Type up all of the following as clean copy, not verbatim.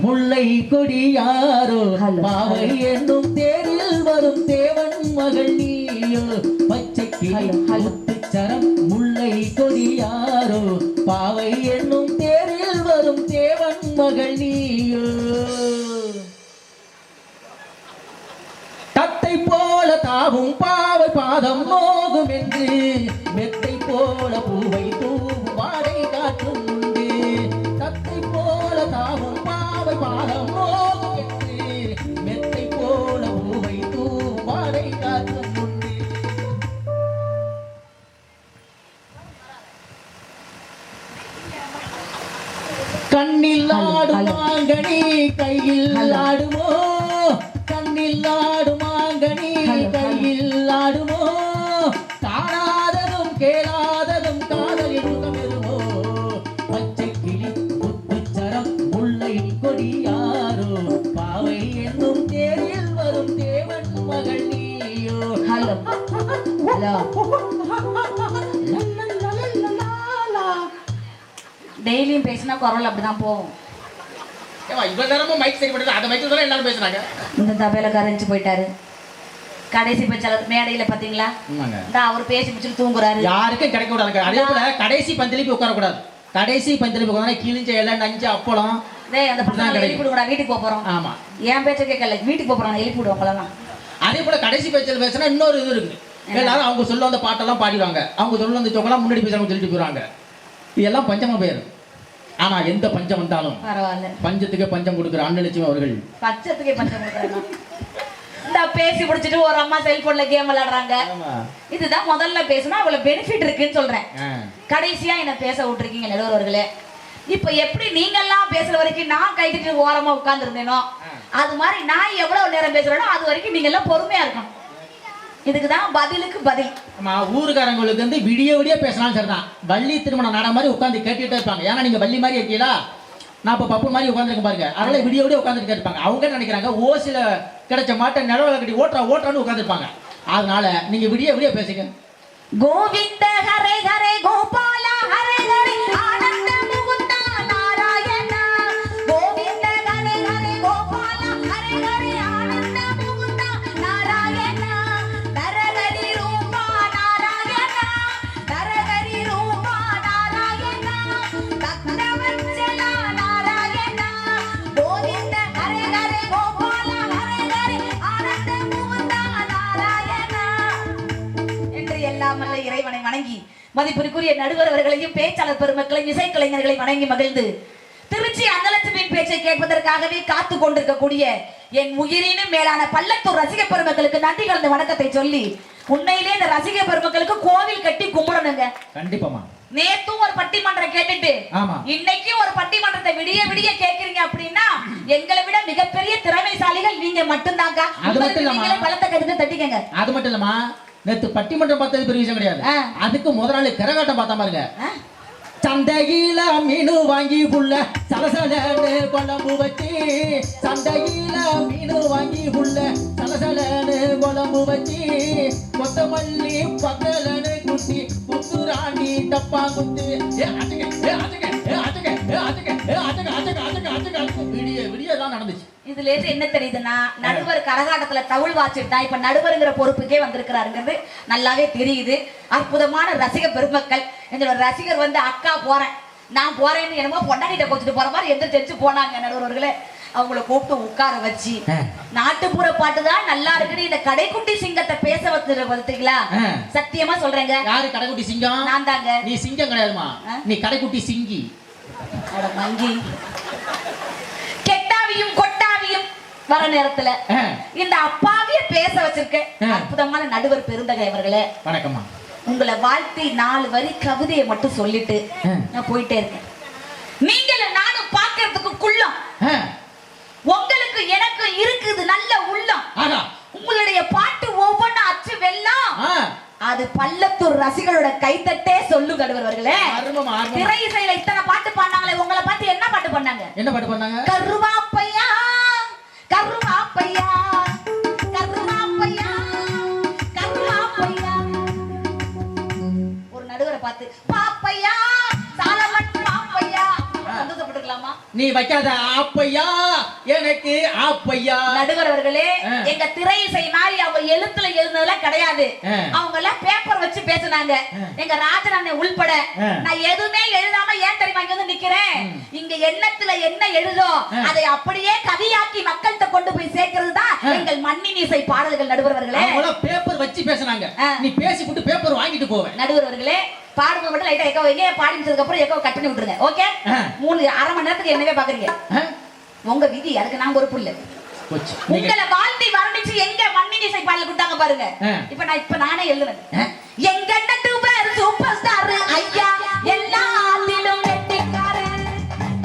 முல்லை கொடியாரோ பாவை என்னும் தேரில் வரும் தேவன் மகள் நீயோ பச்சை கிளிச்சரம் முல்லை கொடியாரோ பாவை என்னும் தேரில் வரும் தேவன் மகள் நீயோ தத்தை போல தாவும் பாவை பாதம் நோகும் என்று மெத்தை போல பூவை தூவும் வாடை காற்றும் உண்டு தத்தை போல தாவும் பாவை பாதம் நோகும் என்று மெத்தை போல பூவை தூவும் வாடை காற்றும் உண்டு கண்ணில் ஆடும் மாங்கனி கையில் ஆடுமோ கண்ணில் ஆடும் மாங்கனி கையில் ஆடுமோ காணாததும் கேளாததும் காதலில் முகமெருமோ பச்சை கிளி முத்துச்சரம் முல்லை கொடியாரோ பாவை என்னும் தேரில் வரும் தேவன் மகள் நீயோ ஹலோ ஹலோ டெய்லியும் பேசினா குரல் அப்படிதான் போகும். இந்த தபையில கரைஞ்சு போயிட்டாரு. கடைசி பேச்சாளர் மேடையில பாத்தீங்களா, அவர் பேசி முடிச்சுட்டு தூங்குறாரு. யாருக்கும் கிடைக்க கூடாது. அதே போல கடைசி பந்தில போய் உட்கார கூடாது. கடைசி பந்தில போய் உட்கார்ந்தா கிழிஞ்ச எல்லாம் நஞ்சு அப்பளம் அந்த பசங்க எழுப்பி விடுங்கடா, வீட்டுக்கு போறோம். ஆமா, என் பேச்ச கேட்கல, வீட்டுக்கு போறோம், எழுப்பி விடுவாங்களா. அதே போல கடைசி பேச்சில் பேசினா இன்னொரு இது இருக்கு. எல்லாரும் அவங்க சொல்ல அந்த பாட்டெல்லாம் பாடிடுவாங்க, அவங்க சொல்ல அந்த சொக்கெல்லாம் முன்னாடி பேசுறாங்க சொல்லிட்டு போயிடுவாங்க. இதெல்லாம் பஞ்சமா பேர். ஆனா எந்த பஞ்சம் வந்தாலும் பரவாயில்ல, பஞ்சத்துக்கே பஞ்சம் கொடுக்குற அன்னலட்சுமி அவர்கள் பஞ்சத்துக்கே பஞ்சம் கொடுக்குறாங்க. இந்த பேசி முடிச்சிட்டு ஒரு அம்மா செல்போன்ல கேம் விளையாடுறாங்க. இதுதான் முதல்ல பேசினா அவ்வளவு பெனிஃபிட் இருக்குன்னு சொல்றேன். கடைசியா என்ன பேச விட்டுருக்கீங்க நடுவர்களே. இப்ப எப்படி நீங்க எல்லாம் பேசுற வரைக்கும் நான் கைட்டு ஓரமா உட்கார்ந்து இருந்தேனோ, அது மாதிரி நான் எவ்வளவு நேரம் பேசுறேனோ அது வரைக்கும் நீங்க எல்லாம் பொறுமையா இருக்கணும். இதுக்குதான் பதிலுக்கு பதில். ஆமா, ஊருக்காரங்களுக்கு வந்து விடிய விடிய பேசலாம் சரிதான். வள்ளி திருமணம் நாடகம் மாதிரி உட்காந்து கேட்டுட்டே இருப்பாங்க. ஏன்னா நீங்க வள்ளி மாதிரி இருக்கீங்களா, நான் இப்ப பப்பு மாதிரி உட்காந்துருக்க பாருங்க. அதனால விடிய விடிய உட்காந்துட்டு இருப்பாங்க. அவங்க நினைக்கிறாங்க ஓசில கிடைச்ச மாட்டை நிலவல கட்டி ஓட்டுறான்னு உட்காந்துருப்பாங்க. அதனால நீங்க விடிய விடிய பேசுங்க. கோவிந்த ஹரே ஹரே கோபால ஹரே ஹரே ஆனந்த முகுந்த நாராயண. கோவிந்த ஹரே ஹரே கோபால ஹரே ஹரே ஆனந்த முகுந்த நாராயண. தரகரி ரூபா நாராயண, தரகரி ரூபா நாராயண, தக்ரவச்சல நாராயண. கோவிந்த ஹரே ஹரே கோபால ஹரே ஹரே ஆனந்த முகுந்த நாராயண என்று எல்லாம் அல்ல இறைவனை வணங்கி மதிப்பிற்குரிய நடுவர் அவர்களையும் பேச்சாளர் பெருமக்களையும் இசைக்கலைஞர்களை வணங்கி மகிழ்ந்து திருச்சி அன்னலட்சுமியின் பேச்சை கேட்பதற்காகவே காத்து கொண்டிருக்கக்கூடிய என் உயிரினும் மேலான பள்ளத்தூர் ரசிக பெருமக்களுக்கு நன்றி கலந்த வணக்கத்தை சொல்லி, உண்மையிலே இந்த ரசிக பெருமக்களுக்கு கோவில் கட்டி கும்பிடணுங்க. கண்டிப்பாமா. நேத்தும் ஒரு பட்டிமன்றம் கேட்டுட்டு இன்னைக்கும் ஒரு பட்டிமன்றத்தை விடிய விடிய கேட்கறீங்க அப்படின்னா எங்களை விட மிகப்பெரிய திறமைசாலிகள் நீங்க மட்டும்தாங்க. நீங்களே பலத்தை கருத்து தட்டிக்கங்க. அது மட்டும் இல்லமா, நேத்து பட்டிமன்றம் பார்த்தது பெரிய விஷயம் கிடையாது. அதுக்கு முதலாளி கரகாட்டம் பார்த்தா பாருங்க. சந்தையில மீனு வாங்கி புள்ள சலசலன்னு குழம்பு வச்சு, சந்தையில மீனு வாங்கி புள்ள சலசலன்னு குழம்பு வச்சு, கொத்தமல்லி பத்தலன்னு குட்டி குத்துராணி டப்பா குத்து விடிய விடியதான் நடந்துச்சு. இதுல இருந்து என்ன தெரியுதுன்னா, நடுவர் கரகாட்டத்துல தவுள் வாச்சிட்டா இப்ப நடுவருங்கிற பொறுப்புக்கே வந்திருக்கிறாருங்கிறது நல்லாவே தெரியுது. அற்புதமான ரசிக பெருமக்கள். என்னோட ரசிகர் வந்து அக்கா போறேன் நான் போறேன்னு என்னமோ பொண்டாட்டிட்ட கொடுத்துட்டு போற மாதிரி எந்த தெரிஞ்சு போனாங்க நடுவர்களே. அவங்கள கூப்பிட்டு உட்கார வச்சு நாட்டுப்புற பாட்டு தான் நல்லா இருக்குன்னு இந்த கடைக்குட்டி சிங்கத்தை பேச வச்சுங்களா. சத்தியமா சொல்றேங்க. யாரு கடைக்குட்டி சிங்கம்? நான் தாங்க. நீ சிங்கம் கிடையாதுமா, நீ கடைக்குட்டி சிங்கி. மங்கி கெட்டாவியும் கொட்டாவியும் வர நேரத்துல இந்த அப்பாவிய பேச வச்சிருக்க அற்புதமான நடுவர் பெருந்தகை அவர்களே வணக்கம்மா. உங்களை வாழ்த்தி 4 வரி கவிதையை மட்டும் சொல்லிட்டு நான் போயிட்டே இருக்கேன். நீங்கள நானும் பாக்குறதுக்கு குள்ளம், உங்களுக்கு எனக்கு இருக்குது நல்ல உள்ளம். உங்களுடைய பாட்டு ஒவ்வொன்றும் அச்சு வெல்லம். அது பள்ளத்தூர் ரசிகர்களோட கைத்தட்டே சொல்லு நடுவர்களே. திரை இசையில இத்தனை பாட்டு பாடினாங்களே, உங்களை பார்த்து என்ன பாட்டு பண்ணாங்க? என்ன பாட்டு பண்ணாங்க? கருவாப்பையா கருவாப்பையா கருவாப்பையா கருவாப்பையா. ஒரு நடுவரை பார்த்து பாப்பையா சாலமன் பாப்பையா சந்தோஷப்பட்டுக்கலாமா? நீ வைக்காத ஆப்பையா எனக்கு ஆப்பையா. நடுவர் அவர்களே, எங்க திரை இசை மாதிரி அவங்க எழுத்துல எழுதுனதெல்லாம் கிடையாது. அவங்க எல்லாம் பேப்பர் வச்சு பேசுனாங்க. எங்க ராஜன் அண்ணன் உள்பட நான் எதுவுமே எழுதாம ஏன் தெரியுமா இங்க வந்து நிக்கிறேன்? இங்க எண்ணத்துல என்ன எழுதோ அதை அப்படியே கவியாக்கி மக்கள்கிட்ட கொண்டு போய் சேர்க்கிறது தான் எங்கள் மண்ணின் இசை பாடல்கள். நடுவர் அவர்களே, அவங்க பேப்பர் வச்சு பேசுனாங்க. நீ பேசிட்டு பேப்பர் வாங்கிட்டு போவேன். நடுவர் அவர்களே, பாடுங்க மட்டும் லைட்டா எக்கோ வைங்க. பாடி முடிச்சதுக்கு அப்புறம் எக்கோ கட் பண்ணி விட்டுருங்க. ஓகே, 3 1/2 மணி நேரத்துக்கு என்னவே பாக்குறீங்க. உங்க விதி, அதுக்கு நான் பொறுப்பு இல்ல. உங்களை வாழ்த்தி வர்ணிச்சு எங்க மண்ணின் இசை பாடல் கொடுத்தாங்க பாருங்க. இப்ப நானே எழுதுறேன். எங்க நடுவர் சூப்பர் ஸ்டார் ஐயா எல்லாத்திலும் வெட்டிக்காரு.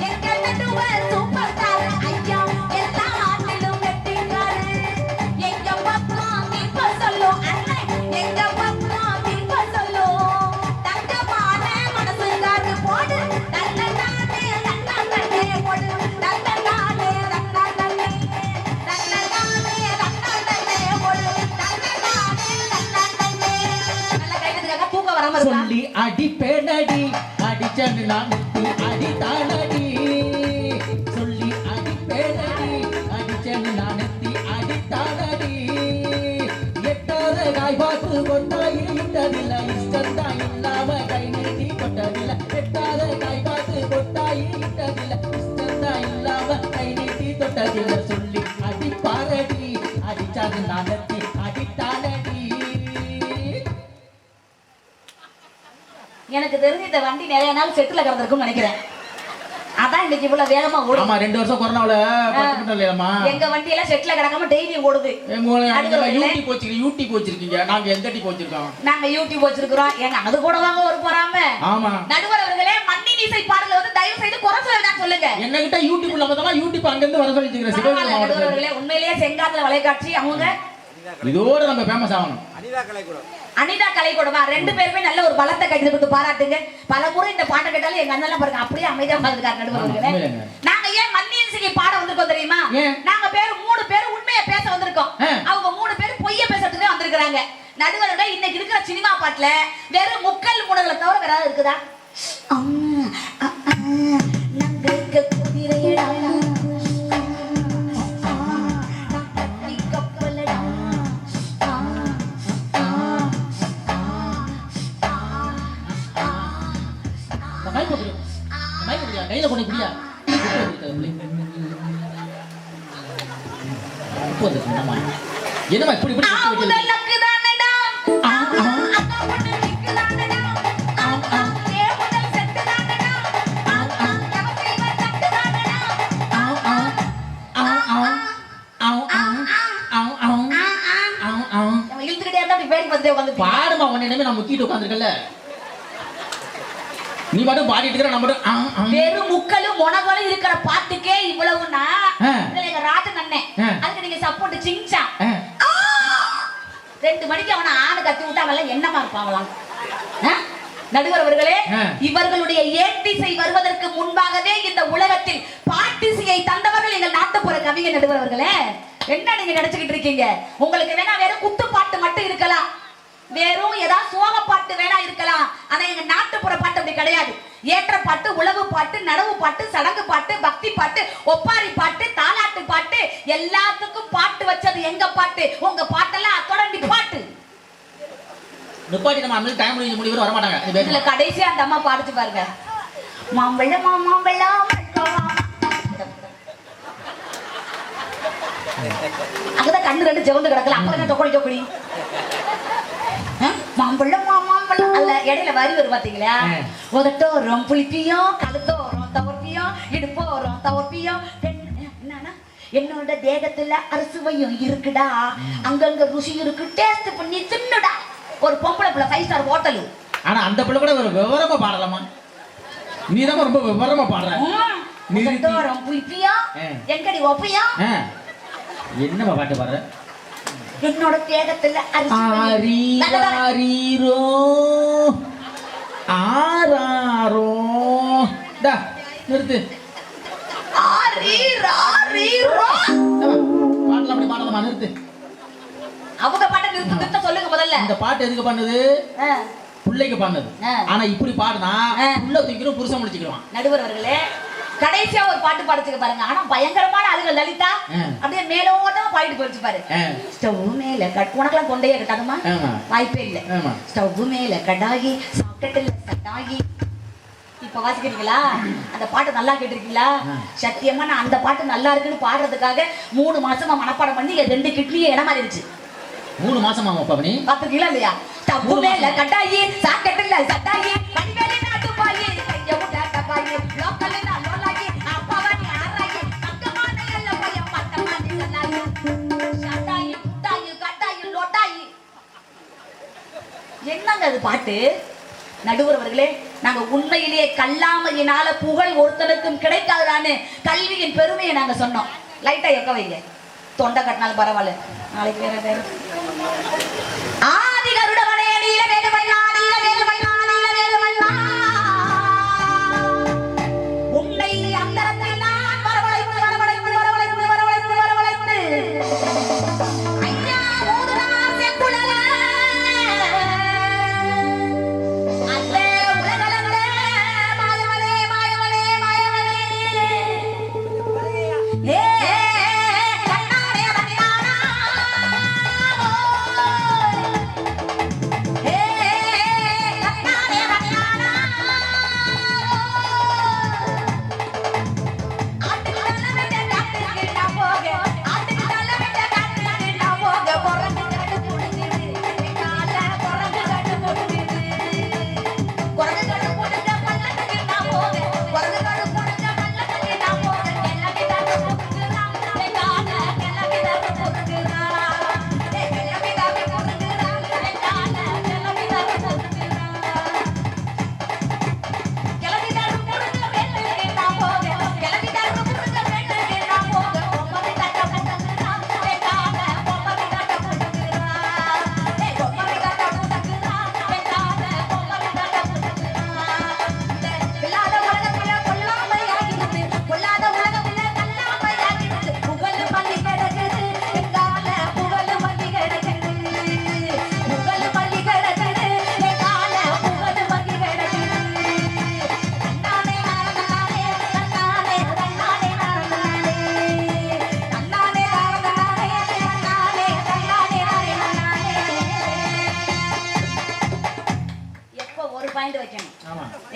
எங்க நடுவர் சூப்பர் ஸ்டார் ஐயா எல்லாத்திலும் வெட்டிக்காரு. எங்க பக்கம் இப்ப சொல்லு அண்ணன், எங்க பக்கம் இப்ப சொல்லு. தங்கமான மனசுக்காரு போடு, நல்ல நானே நன்னே போடு, நல்ல நானே நன்னே, நல்ல நானே நன்னே போடு, நல்ல நானே நன்னே. நல்ல கைதுக்காக தூக்க வராம இருக்கா? சொல்லி அடிப்பேனடி அடிச்சன்னு நான் அடி தானடி. சொல்லி அடிப்பேனடி அடிச்சன்னு நான் அடி தானடி. எட்டாத காய் பார்த்து கொண்டாய் இட்டதில்லை, இஷ்டந்தான் இல்லாம கை நீட்டி கொட்டதில்லை. எட்டாத காய் பார்த்து கொண்டாய் இட்டதில்லை, இஷ்டந்தான் இல்லாம கை நீட்டி தொட்டதில்லை. சொல்லி அடிப்பாரடி அடிச்சாது நான் அடித்தானடி. எனக்கு தெரிஞ்சு இந்த வண்டி நிறைய நாள் செட்டில் கிடந்திருக்கும்னு நினைக்கிறேன். அதான் இன்னைக்கு இவ்வளவு வேகமா ஓடுது. ஆமா, 2 வருஷம் கொரோனாவுல இல்லையாமா? எங்க வண்டி எல்லாம் செட்டில் கிடக்காம டெய்லியும் ஓடுது. யூடியூப் வச்சிருக்கீங்க, நாங்க எந்த டிப் வச்சிருக்கோம்? நாங்க யூடியூப் வச்சிருக்கிறோம். ஏங்க அது கூட வாங்க ஒரு போறாம. ஆமா, நடுவர் அவர்களே, மண்ணின் இசை பாடல வந்து தயவு செய்து குறை சொல்லலாம் சொல்லுங்க. என்னகிட்ட யூடியூப் இல்லாம யூடியூப் அங்க இருந்து வர சொல்லிட்டு சிவகங்கை நடுவர் அவர்களே, உண்மையிலேயே செங்காத்துல வளைகாட்சி அவங்க இதோட நம்ம ஃபேமஸ் ஆகணும். அனிதா கலைக்கூடமா 2 பேருமே நல்ல ஒரு பலத்தை கைது கொடுத்து பாராட்டுங்க. பல முறை இந்த பாட்டை கேட்டாலும் எங்க அண்ணன் பாருங்க அப்படியே அமைதியா உட்கார்ந்துருக்காரு. நடுவர்களே, நாங்க ஏன் மண்ணின் இசைக்கு பாட வந்திருக்கோம் தெரியுமா? நாங்க 3 பேர் உண்மையை பேச வந்திருக்கோம். அவங்க 3 பேர் பொய்ய பேசுறதுக்கு வந்திருக்காங்க. நடுவர்களே, இன்னைக்கு இருக்கிற சினிமா பாட்டுல வெறும் முக்கல் முடங்களை தவிர வேற ஏதாவது இருக்குதா? நாங்க இருக்க குதிரையடா, கையில கொண்டு குடியா என்னமா இப்படி பாடுமா? உன்ன நான் முக்கிட்டு உட்காந்துருக்கல, நீ மட்டும் பாடிட்டு இருக்கிற. நம்ம வெறும் முக்கலும் முனகளும் இருக்கிற பாட்டுக்கே இவ்வளவுனா எங்க ராஜன் அண்ணன் அதுக்கு நீங்க சப்போர்ட் சிங்சா 2 மணிக்கு அவனை ஆணு கத்தி விட்டாங்கல்ல, என்னமா இருப்பாங்களாம்? நடுவர் அவர்களே, இவர்களுடைய ஏட்டிசை வருவதற்கு முன்பாகவே இந்த உலகத்தில் பாட்டிசையை தந்தவர்கள் எங்கள் நாட்டுப்புற கவிஞர். நடுவர் அவர்களே, என்ன நீங்க நினைச்சுக்கிட்டு இருக்கீங்க? உங்களுக்கு வேணா வெறும் குத்து பாட்டு மட்டும் இருக்கலாம், வெறும் ஏதாவது சோக பாட்டு வேணா இருக்கலாம். ஆனா எங்க நாட்டுப்புற பாட்டு அப்படி கிடையாது. ஏற்ற பாட்டு, உழவு பாட்டு, நடவு பாட்டு, சடங்கு பாட்டு, பக்தி பாட்டு, ஒப்பாரி பாட்டு, தாலாட்டு பாட்டு, எல்லாத்துக்கும் பாட்டு வச்சது எங்க பாட்டு. உங்க பாட்டெல்லாம் அத்தோட பாட்டு நிப்பாட்டி நம்ம அம்மா டைம் முடிவு வர மாட்டாங்க. இதுல கடைசியா அந்த அம்மா பாடிச்சு பாருங்க. மாம்பழம் மாம்பழம் அங்கதான் கண்ணு 2 ஜெவந்து கிடக்கல. அப்புறம் தொக்கொடி மாம்பழம் மாம்பழம் அல்ல, இடையில வரி வரும் பாத்தீங்களா? உதட்டோரம் புளிப்பியும், கழுத்தோரம் தவர்ப்பியும், இடுப்போரம் தவர்ப்பியும். என்னன்னா என்னோட தேகத்துல அறுசுவையும் இருக்குடா, அங்கங்க ருசி இருக்கு, டேஸ்ட் பண்ணி தின்னுடா. ஒரு பொம்பளை பிள்ளை 5 ஸ்டார் ஹோட்டல். ஆனா அந்த பிள்ளை கூட ஒரு விவரமா பாடலாமா? நீதான் ரொம்ப விவரமா பாடுற. உதட்டோரம் புளிப்பியும், எங்கடி ஒப்பையும். என்னமா பாட்டு பாடுற? என்னோட தேகத்துல ஆரீரோ ஆராரோ நிறுத்து. பாடலாம் பாடலாமா? நிறுத்து. அவங்க பாட்டை நிறுத்த சொல்லுங்க முதல்ல. இந்த பாட்டு எதுக்கு பண்ணுது? பிள்ளைக்கு பண்ணது. ஆனா இப்படி பாடுனா புள்ள தூக்கிடும், புருஷன் முடிச்சுக்கிடுவான். நடுவர் அவர்களே, கடைசியா ஒரு பாட்டு பாடிச்சுக்க பாருங்க. ஆனா பயங்கரமான ஆளுங்க லலிதா அப்படியே மேலோட்டமா பாடிட்டு போயிடுச்சு பாரு. ஸ்டவ் மேல உனக்கெல்லாம் கொண்டையே கட்டாதுமா, வாய்ப்பே இல்ல. ஸ்டவ் மேல கடாயி சாப்பிட்டுல சட்டாயி. இப்ப வாசிக்கிறீங்களா? அந்த பாட்டு நல்லா கேட்டிருக்கீங்களா? சத்தியமா நான் அந்த பாட்டு நல்லா இருக்குன்னு பாடுறதுக்காக 3 மாசமா மனப்பாடம் பண்ணி 2 கிட்னியே இடம் மாறிடுச்சு. 3 மாசமா பாப்பனி பாத்துக்கீங்களா இல்லையா? ஸ்டவ் மேல கடாயி சாப்பிட்டுல சட்டாயி வடிவேலி நாட்டு பாயி கைய விட்ட டபாயி லோக்கல் லோலாயி அப்பவனி ஆராயி அக்கமான எல்ல பையன் பட்டமானி லலாயி சட்டாயி குட்டாயி கட்டாயி லோட்டாயி. என்னங்க அது பாட்டு? நடுவர் அவர்களே, நாங்க உண்மையிலேயே கல்லாமையினால புகழ் ஒருத்தனுக்கும் கிடைக்காதுதான்னு கல்வியின் பெருமையை நாங்க சொன்னோம். லைட்டா எக்க வைங்க, தொண்டை கட்டினாலும் பரவாயில்ல. நாளைக்கு வேற வேற ஆதி கருடவனே நீல வேடு வண்ணா நீல வேடு வண்ணா நீல வேடு வண்ணா உன்னை அந்தரத்தில் நான் வரவழைத்து வரவழைத்து வரவழைத்து வரவழைத்து வரவழைத்து ஐயா ஊதுனா செக்குலல அந்த உலகளங்களே மாயவனே மாயவனே மாயவனே ஏ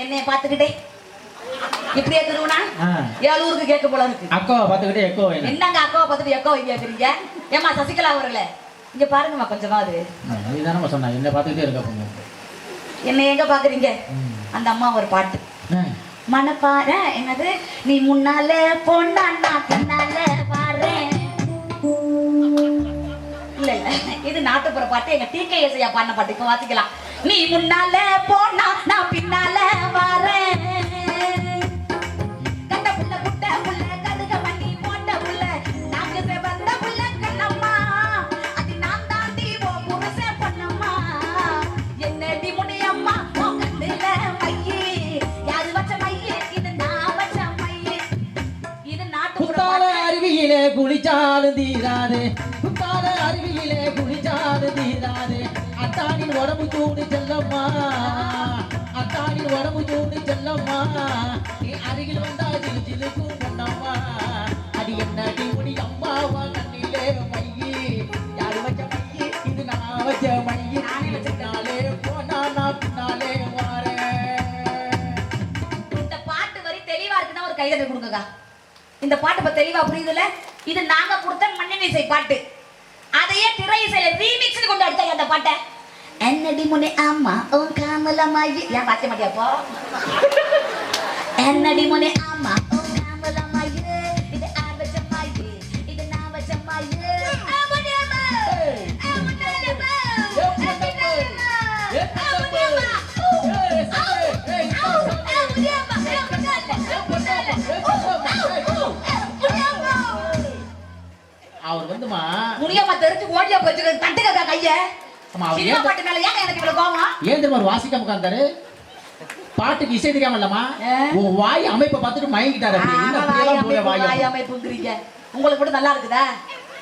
என்னைய பாத்துக்கிட்டே இப்படியே திருவனா 7 ஊருக்கு கேட்க போல இருக்கு. அக்காவை பாத்துக்கிட்டே எக்கோ என்னங்க அக்காவை பாத்துட்டு எக்கோ கேக்குறீங்க? ஏமா சசிகலா அவர்களே இங்க பாருங்கம்மா கொஞ்சமாவது. நீதானமா சொன்னா என்ன பாத்துக்கிட்டே இருக்க போங்க. என்ன எங்க பாக்குறீங்க? அந்த அம்மா ஒரு பாட்டு மனப்பாற என்னது நீ முன்னால போனா நான் பின்னால வாரேன். இல்ல இல்ல இது நாட்டுப்புற பாட்டு, எங்க TKS ஐயா பாடின பாட்டு. இப்ப வாசிக்கலாம். நீ முன்னால போனா நான் பின்னால வாரேன். கண்ட புள்ள புட்ட புள்ள கடுக பண்ணி போட்ட புள்ள நாக்கு செவந்த புள்ள கண்ணம்மா அது நான் தாண்டி ஓ புருஷன் பண்ணம்மா என்னடி முனியம்மா ஓ கண்ணுல மையே யாரு வச்ச மையே இது நான் வச்ச மையே. இது நாட்டுப்புற அருவியிலே குளிச்சாலும் தீராது, குத்தால அருவியிலே குளிச்சாலும் தீராது. அத்தானின் உடம்பு சூடு செல்லம்மா, அத்தானின் உடம்பு சூடு செல்லம்மா. நீ அருகில் வந்தா ஜிலு ஜிலுக்கும் பொன்னம்மா. அது என்னடி முடி அம்மாவா கண்ணிலே மையி யாரு வச்ச மையி இது நான் வச்ச மையி. நானே போனா நான் பின்னாலே வாரேன். இந்த பாட்டு வரி தெளிவா இருக்குன்னா ஒரு கைதட்டை கொடுங்கக்கா. இந்த பாட்டு இப்ப தெளிவா புரியுதுல? இது நாங்க கொடுத்த மண்ணிசை பாட்டு. அதையே திரை இசையில ரீமிக்ஸ் கொண்டு அடிச்சாங்க அந்த பாட்டை. என்னடி முனே அம்மா உன் காமலமாயி ஏன் பாத்த மாட்டியா போ? என்னடி முனே அம்மா உன் காமலமாயி இது ஆவச்சமாயி இது நாவச்சமாயி. அமுனியம்மா அமுனியம்மா அவர் வந்துமா முனியம்மா தெரிஞ்சு ஓடியா போச்சு தட்டுக்கா கைய. சினிமா பாட்டு மேல ஏன் எனக்கு இவ்வளவு கோவம்? ஏன் தெரியுமா வாசிக்காம உட்கார்ந்தாரு? பாட்டுக்கு இசை தெரியாம இல்லமா, உன் வாய் அமைப்பை பார்த்துட்டு மயங்கிட்டாரு. வாய் அமைப்புங்கிறீங்க, உங்களுக்கு கூட நல்லா இருக்குதா?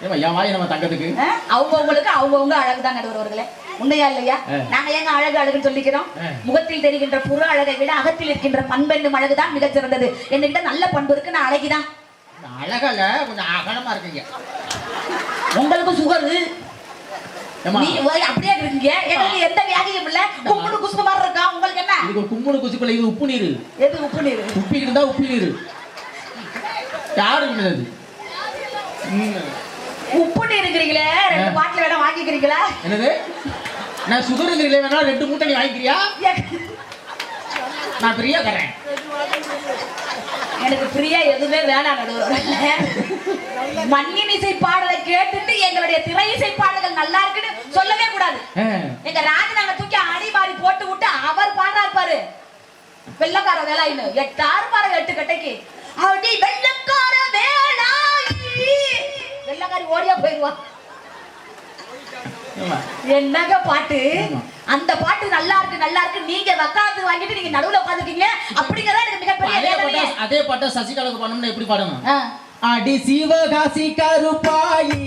ஏமா என் வாய் நம்ம தங்கத்துக்கு அவங்க உங்களுக்கு அவங்கவுங்க அழகுதான் நடுவர்களே. உண்மையா இல்லையா? நாங்க ஏங்க அழகு அழகுன்னு சொல்லிக்கிறோம்? முகத்தில் தெரிகின்ற புற அழகை விட அகத்தில் இருக்கின்ற பண்பெண்ணும் அழகுதான் மிகச் சிறந்தது. என்கிட்ட நல்ல பண்பு இருக்கு, நான் அழகிதான். அழகல கொஞ்சம் அகலமா இருக்கீங்க. உங்களுக்கு சுகர் அப்படியே இருக்கீங்க. எங்களுக்கு எந்த வியாதியும் இல்ல. கும்முடு குசுப்பு மாதிரி இருக்கா. உங்களுக்கு என்ன? இது கும்முடு குசுப்புல இது உப்பு நீர். எது உப்பு நீர்? உப்பிக்கிட்டு இருந்தா உப்பு நீர். யாருக்கு அது? உப்பு நீர் இருக்கிறீங்களே, 2 பாட்டில் வேணா வாங்கிக்கிறீங்களா? என்னது? நான் சுகர் இருக்கிறீங்களே வேணா 2 மூட்டை நீ வாங்கிக்கிறியா? நான் பிரியா தரேன். எனக்கு பிரியா எதுவுமே வேணாம். மண்ணின் இசை பாடலை கேட்டுட்டு எங்களுடைய திரை இசை பாடல்கள் நல்லா இருக்குன்னு சொல்லவே கூடாது. எங்க ராஜனாங்க தூக்கி அடி மாறி போட்டு விட்டு அவர் பாடுறாரு பாரு, வெள்ளக்கார வேலாயின்னு 8 ஆறு பாரு 8 கட்டைக்கு அடி வெள்ளக்கார வேலாயி, வெள்ளக்காரி ஓடியா போயிருவா. என்னங்க பாட்டு? அந்த பாட்டு நல்லா இருக்கு. நீங்க வக்காலத்து வாங்கிட்டு நீங்க நடுவுல உட்கார்ந்துட்டீங்க. அப்படிங்கறத எனக்கு மிகப்பெரிய வேதனை. அதே பாட்டை சசிகலாவுக்கு பண்ணணும்னா எப்படி பாடணும்? அடி சிவகாசி கருப்பாயி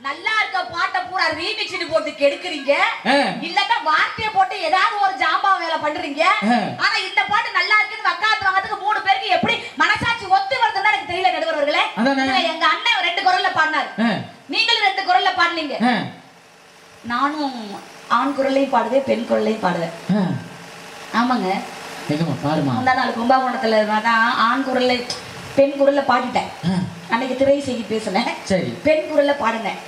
நல்லா இருக்க பாட்டை பூரா ரீமிக்ஸ் போட்டு கெடுக்குறீங்க. இல்லன்னா வார்த்தையை போட்டு ஏதாவது ஒரு ஜாம்பா வேலை பண்றீங்க. ஆனா இந்த பாட்டு நல்லா இருக்குன்னு வக்காலத்து வாங்கிறதுக்கு 3 பேருக்கு எப்படி மனசாட்சி ஒத்து வருதுன்னு எனக்கு தெரியல. நடுவர்களே, எங்க அண்ணன் 2 குரல்ல பாடினாரு, நீங்களும் 2 குரல்ல பாடுனீங்க. நானும் ஆண் குரல்லையும் பாடுவேன், பெண் குரல்லையும் பாடுவேன். ஆமாங்க, முந்தா நாள் கும்பகோணத்துல தான் ஆண் குரல்ல பெண் குரல்ல பாடிட்டேன். அன்னைக்கு திரை செய்தி பேசினேன், பெண் குரல்ல பாடுனேன்.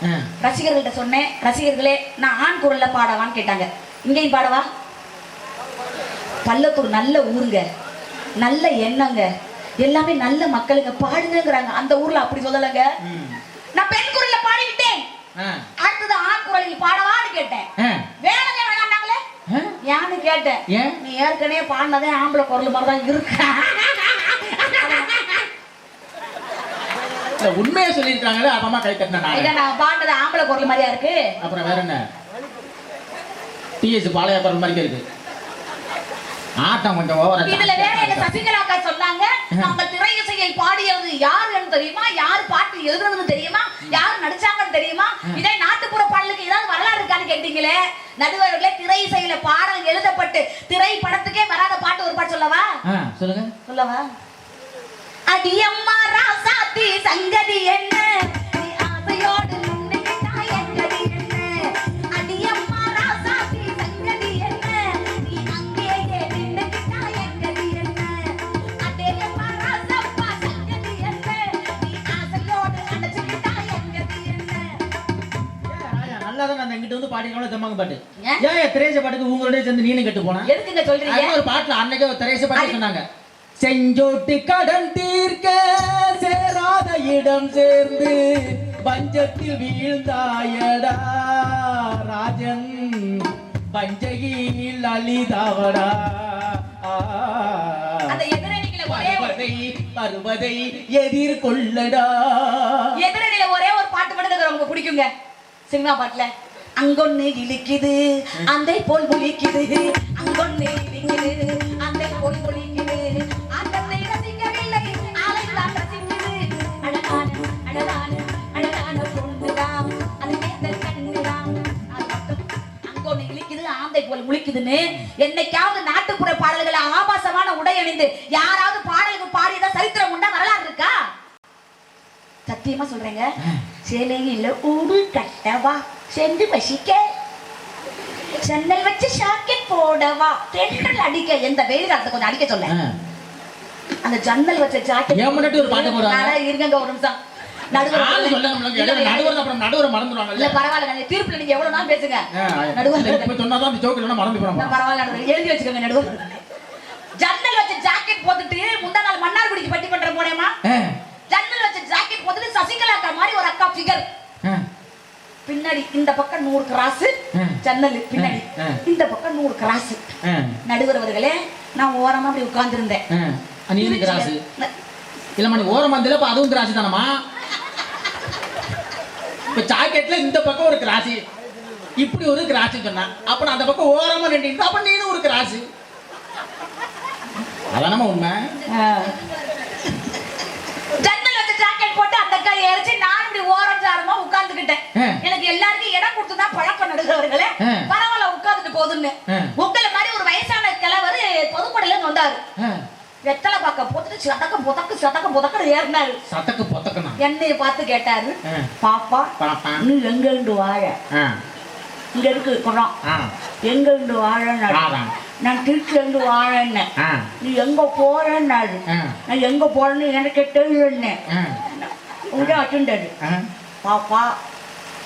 ரசிகர்கள்ட்ட சொன்னேன், ரசிகர்களே நான் ஆண் குரல்ல பாடவான்னு கேட்டாங்க. இங்கேயும் பாடவா? பல்லத்தூர் நல்ல ஊருங்க, நல்ல எண்ணங்க, எல்லாமே நல்ல மக்களுங்க, பாடுங்கிறாங்க. அந்த ஊர்ல அப்படி சொல்லலங்க. நான் பெண் குரல்ல பாடிவிட்டேன். அடுத்தது ஆண் குரலில் பாடவான்னு கேட்டேன். வேணுங்க வேணாங்களே ஏன்னு கேட்டேன். நீ ஏற்கனவே பாடினதே ஆம்பளை குரல் மாதிரிதான் இருக்க. உண்மையை சொல்லிருக்காங்களே, அப்பமா கை தட்டினா நான் பாடினது ஆம்பளை குரல் மாதிரியா இருக்கு. அப்புறம் வேற என்ன? டிஎஸ் பாளைய குரல் மாதிரி இருக்கு. ஆட்டம் கொஞ்சம் ஓவரா. இதுல வேற என்ன சசிகலா அக்கா சொன்னாங்க, நம்ம திரை இசையை பாடியது யாருன்னு தெரியுமா, யார் பாட்டு எழுதுறதுன்னு தெரியுமா, யார் நடிச்சாங்கன்னு தெரியுமா, இதே நாட்டுப்புற பாடலுக்கு ஏதாவது வரலாறு இருக்கான்னு கேட்டீங்களே. நடுவர்களே, திரை இசையில பாடல் எழுதப்பட்டு திரைப்படத்துக்கே வராத பாட்டு ஒரு பாட்டு சொல்லவா? சொல்லுங்க. சொல்லவா? அடியம்மா ராசாத்தி சங்கதி என்ன, நீ ஆசையோடு நின்னுக்கிட்டா எங்கடி என்ன, அடியம்மா ராசாத்தி சங்கதி என்ன, நீ அங்கேயே நின்னுக்கிட்டா எங்கடி என்ன, அடியம்மா ராசப்பா சங்கதி என்ன, நீ ஆசையோடு அடைச்சுக்கிட்டா எங்கடி என்ன. நல்லாதான் நான் எங்கிட்ட வந்து பாடிங்களோ தம்மாங்க பாட்டு. ஏன் திரேச பாட்டுக்கு உங்களோட சேர்ந்து நீனும் கெட்டு போனா? எதுக்குங்க சொல்றீங்க? ஒரு பாட்டுல அன்னைக்கு ஒரு திரேச பாட்டு சொன்னாங்க, செஞ்சோட்டு கடன் தீர்க்க சேராத இடம் சேர்ந்து பஞ்சத்தில் வீழ்ந்தாயடா ராஜன், பஞ்சையில் அழிதாவடா பருவதை எதிர்கொள்ளடா. எதிரணியில ஒரே ஒரு பாட்டு மட்டும் ரொம்ப பிடிக்குங்க, சினிமா பாட்டுல. அங்கொன்னு இழிக்குது அந்த போல் முழிக்குது, அங்கொன்னு இழிக்குது அந்த போல் முழிக்குது, அங்கத்தை ரசிக்கவில்லை ஆளைத்தான் ரசிக்குது, அழகான அழகான அழகான பொண்ணுதான் அது மேந்த கண்ணுதான். அங்கொன்னு இழிக்குது ஆந்தை போல் முழிக்குதுன்னு என்னைக்காவது நாட்டுப்புற பாடல்களை ஆபாசமான உடை அணிந்து யாராவது பாடலுக்கு பாடியதா சரித்திரம் உண்டா, வரலாறு இருக்கா? சத்தியமா சொல்றேங்க. சேலையில ஊடு கட்டவா, சென்று வசிக்க, சன்னல் வச்சு ஷாக்கெட் போடவா, தென்றல் அடிக்க. எந்த வெயில் காலத்தை கொஞ்சம் அடிக்க சொல்ல. அந்த ஜன்னல் வச்ச ஜாக்கெட் ஏன் முன்னாடி ஒரு பாட்டு போடுறாங்க. இருங்க ஒரு நிமிஷம். நடுவர் மறந்துடுவாங்க. இல்ல பரவாயில்ல, தீர்ப்புல நீங்க எவ்வளவு நாள் பேசுங்க. நடுவர் சொன்னாதான் அந்த ஜோக் இல்லைன்னா மறந்து போறாங்க. பரவாயில்ல, எழுதி வச்சுக்கோங்க. நடுவர் ஜன்னல் வச்ச ஜாக்கெட் போட்டுட்டு முந்தா நாள் மன்னார்குடிக்கு பட்டி பண்ற போனேமா, ஜன்னல் வச்ச ஜாக்கெட் போட்டுட்டு சசிகலா அக்கா மாதிரி ஒரு அக்கா ஃபிகர், பின்னாடி இந்த பக்கம் 100 கிராஸ் ஜன்னல், பின்னாடி இந்த பக்கம் 100 கிராஸ். நடுவர் அவர்களே, நான் ஓரமா அப்படி உட்கார்ந்து இருந்தேன். இல்லம்மா நீ ஓரமா இருந்தல, அப்ப அதுவும் கிராஸ் தானம்மா. இப்ப ஜாக்கெட்ல இந்த பக்கம் ஒரு கிராஸ், இப்படி ஒரு கிராஸ் சொன்னா, அப்ப நான் அந்த பக்கம் ஓரமா நின்று, அப்ப நீனும் ஒரு கிராஸ். அதானமா உண்மை. ஜன்னல் வச்ச ஜாக்கெட் போட்டு அந்த அக்கா ஏறிச்சு நான் இப்படி ஓரஞ்சாரமா உட்கார்ந்துகிட்டேன். எனக்கு எல்லாருக்கும் இடம் கொடுத்துதான் பழக்கம் நடுகிறவர்களே. பரவாயில்ல உட்கார்ந்துட்டு போதுன்னு. உங்களை மாதிரி ஒரு வயசான கிழவர் பொதுப்படையில இருந்து வந்தாரு. வெத்தலை பாக்க போட்டுட்டு சதக்க புதக்கு ஏறினாரு. சதக்கு புதக்கனா என்னைய பார்த்து கேட்டாரு, பாப்பா நீ எங்க இருந்து வாழ? இங்க இருக்கு குளம். எங்க இருந்து வாழன்னு நான் திருச்சில இருந்து வாழன்னு. நீ எங்க போறேன்னாரு. நான் எங்க போறேன்னு எனக்கு தெரியுன்னு அச்சுண்டாரு. பாப்பா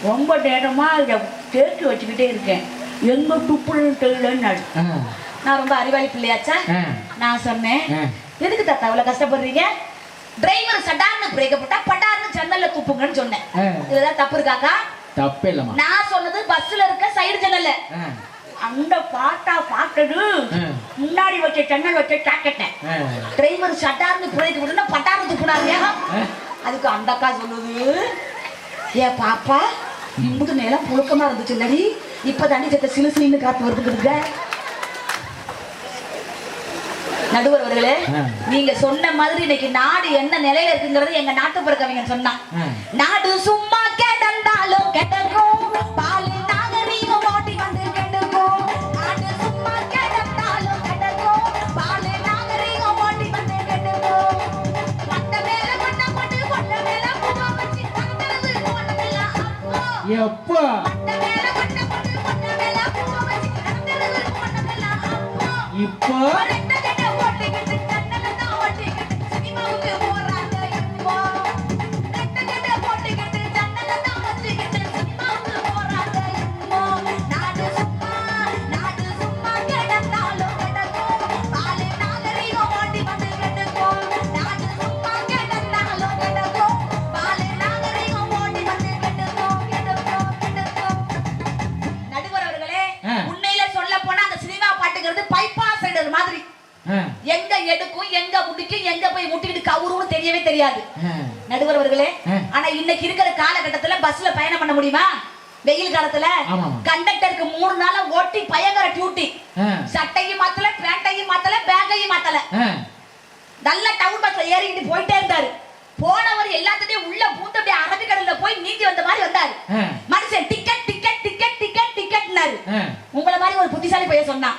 ரொம்ப நேரமா இதை தேக்கி வச்சுக்கிட்டே இருக்கேன், எங்க துப்புன்னு தெரியலன்னாரு. நான் ரொம்ப அறிவாளி பிள்ளையாச்சா? நான் சொன்னேன், எதுக்கு தாத்தா இவ்வளவு கஷ்டப்படுறீங்க? டிரைவர் சடார்னு பிரேக்க போட்டா படார்னு ஜன்னல்ல துப்புங்கன்னு சொன்னேன். இதுதான் தப்பு இருக்காக்கா? தப்பே இல்லம்மா. நான் சொன்னது பஸ்ல இருக்க சைடு ஜன்னல்ல. அந்த பாட்டா பாட்டது முன்னாடி வச்ச ஜன்னல் வச்ச கேட்டேன். டிரைவர் சடார்னு பிரேக்க போட்டா படார்னு துப்புனாங்க. அதுக்கு அந்த அக்கா சொல்லுது, ஏ பாப்பா இம்புட்டு நேரம் புழுக்கமா இருந்துச்சு இல்லடி, இப்ப தண்ணி சத்த சிலு சிலுன்னு காத்து வருதுங்க. நடுவர் அவர்களே, நீங்க சொன்ன மாதிரி இன்னைக்கு நாடு என்ன நிலையில இருக்குங்கிறது எங்க நாட்டுப்புற கவிஞன் சொன்னான். நாடு சும்மா கேட்டாலும் கெட்டக்கும், பால் நாகரீகம் ஓட்டி வந்து கெடுக்கும். நாடு சும்மா கேட்டாலும் கெட்டக்கும், பால் நாகரீகம் ஓட்டி வந்து கெடுக்கும். மட்ட மேல மட்ட போட்டு கொண்ட மேல பூவா வச்சு தந்தது கொண்டெல்லாம் அப்போ. எப்போ மட்ட மேல மட்ட போட்டு கொண்ட மேல பூவா வச்சு தந்தது கொண்டெல்லாம் அப்போ. இப்போ எங்க எடுக்கும் எங்க முடிக்கும் எங்க போய் முட்டிக்கிட்டு கவுருன்னு தெரியவே தெரியாது நடுவர் அவர்களே. ஆனா இன்னைக்கு இருக்கிற காலகட்டத்துல பஸ்ல பயணம் பண்ண முடியுமா? வெயில் காலத்துல கண்டக்டருக்கு 3 நாளா ஓட்டி பயங்கர டியூட்டி. சட்டையும் மாத்தல, பேண்டையும் மாத்தல, பேக்கையும் மாத்தல. நல்ல டவுன் பஸ்ல ஏறிக்கிட்டு போயிட்டே இருந்தாரு. போனவர் எல்லாத்தையும் உள்ள பூந்து அப்படியே அரபிக்கடல்ல போய் நீந்தி வந்த மாதிரி வந்தாரு. மனுஷன் டிக்கெட் டிக்கெட் டிக்கெட் டிக்கெட் டிக்கெட்னாரு. உங்களை மாதிரி ஒரு புத்திசாலி பையன் சொன்னான்,